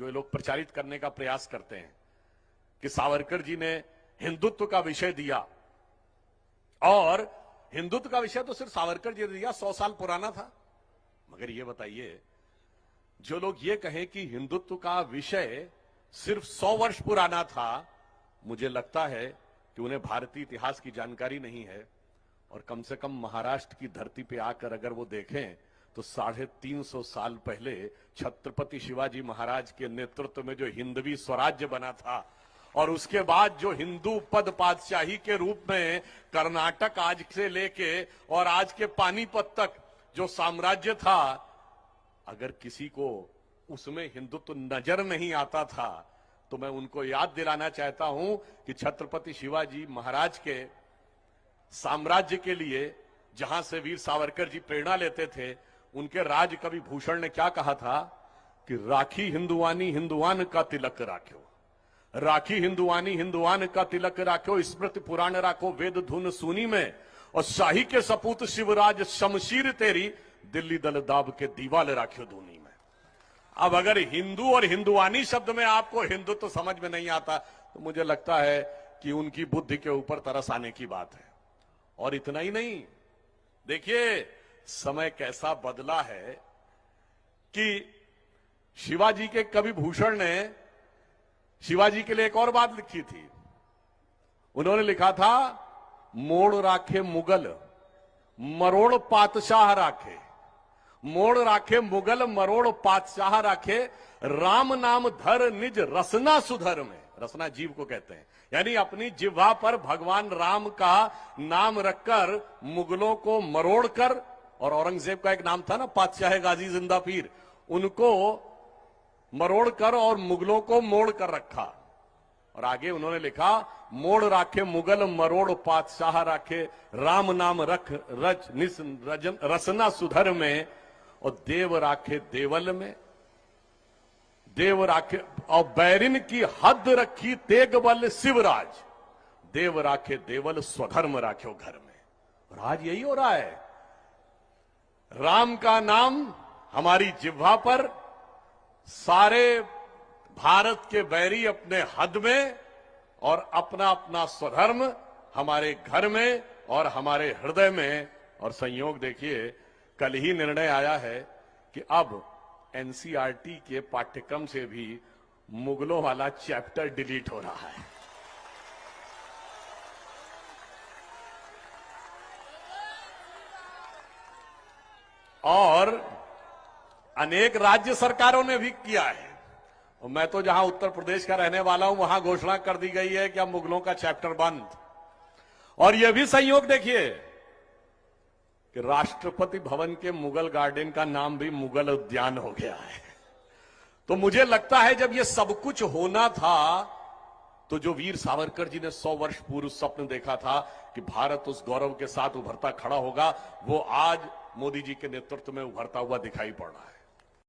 जो ये लोग प्रचारित करने का प्रयास करते हैं कि सावरकर जी ने हिंदुत्व का विषय दिया, और हिंदुत्व का विषय तो सिर्फ सावरकर जी ने दिया, 100 साल पुराना था। मगर ये बताइए, जो लोग ये कहें कि हिंदुत्व का विषय सिर्फ 100 वर्ष पुराना था, मुझे लगता है कि उन्हें भारतीय इतिहास की जानकारी नहीं है। और कम से कम महाराष्ट्र की धरती पे आकर अगर वो देखें तो 350 साल पहले छत्रपति शिवाजी महाराज के नेतृत्व में जो हिंदवी स्वराज्य बना था, और उसके बाद जो हिंदू पद पातशाही के रूप में कर्नाटक आज से लेके और आज के पानीपत तक जो साम्राज्य था, अगर किसी को उसमें हिंदुत्व नजर नहीं आता था तो मैं उनको याद दिलाना चाहता हूं कि छत्रपति शिवाजी महाराज के साम्राज्य के लिए जहां से वीर सावरकर जी प्रेरणा लेते थे, उनके राज कवि भूषण ने क्या कहा था कि राखी हिंदुआनी हिंदुआन का तिलक राख्यो, राखी हिंदुआनी हिंदुआन का तिलक राख्यो, स्मृति पुराण राखो वेद धुन सुनी में, और शाही के सपूत शिवराज शमशीर तेरी, दिल्ली दल दाब के दीवाल राख्यो धुनी में। अब अगर हिंदू और हिंदुआनी शब्द में आपको हिंदुत्व समझ में नहीं आता तो मुझे लगता है कि उनकी बुद्धि के ऊपर तरस आने की बात है। और इतना ही नहीं, देखिए समय कैसा बदला है कि शिवाजी के कवि भूषण ने शिवाजी के लिए एक और बात लिखी थी। उन्होंने लिखा था, मोड़ राखे मुगल मरोड़ पातशाह राखे, मोड़ राखे मुगल मरोड़ पातशाह राखे, राम नाम धर निज रसना सुधर में। रसना जीव को कहते हैं, यानी अपनी जिह्वा पर भगवान राम का नाम रखकर मुगलों को मरोड़ कर, और औरंगजेब का एक नाम था ना पातशाह गाजी जिंदा पीर, उनको मरोड़ कर और मुगलों को मोड़ कर रखा। और आगे उन्होंने लिखा, मोड़ राखे मुगल मरोड़ पातशाह राखे, राम नाम रख रच निस रसना सुधर में, और देव राखे देवल में, देव राखे, और बैरिन की हद रखी तेग बल शिवराज, देव राखे देवल स्वधर्म राख्यो घर में। और आज यही हो रहा है, राम का नाम हमारी जिह्वा पर, सारे भारत के बैरी अपने हद में, और अपना अपना स्वधर्म हमारे घर में और हमारे हृदय में। और संयोग देखिए, कल ही निर्णय आया है कि अब एनसीईआरटी के पाठ्यक्रम से भी मुगलों वाला चैप्टर डिलीट हो रहा है। और अनेक राज्य सरकारों ने भी किया है। और मैं तो जहां उत्तर प्रदेश का रहने वाला हूं, वहां घोषणा कर दी गई है कि अब मुगलों का चैप्टर बंद। और यह भी संयोग देखिए कि राष्ट्रपति भवन के मुगल गार्डन का नाम भी मुगल उद्यान हो गया है। तो मुझे लगता है जब यह सब कुछ होना था, तो जो वीर सावरकर जी ने 100 वर्ष पूर्व स्वप्न देखा था कि भारत उस गौरव के साथ उभरता खड़ा होगा, वो आज मोदी जी के नेतृत्व में उभरता हुआ दिखाई पड़ रहा है।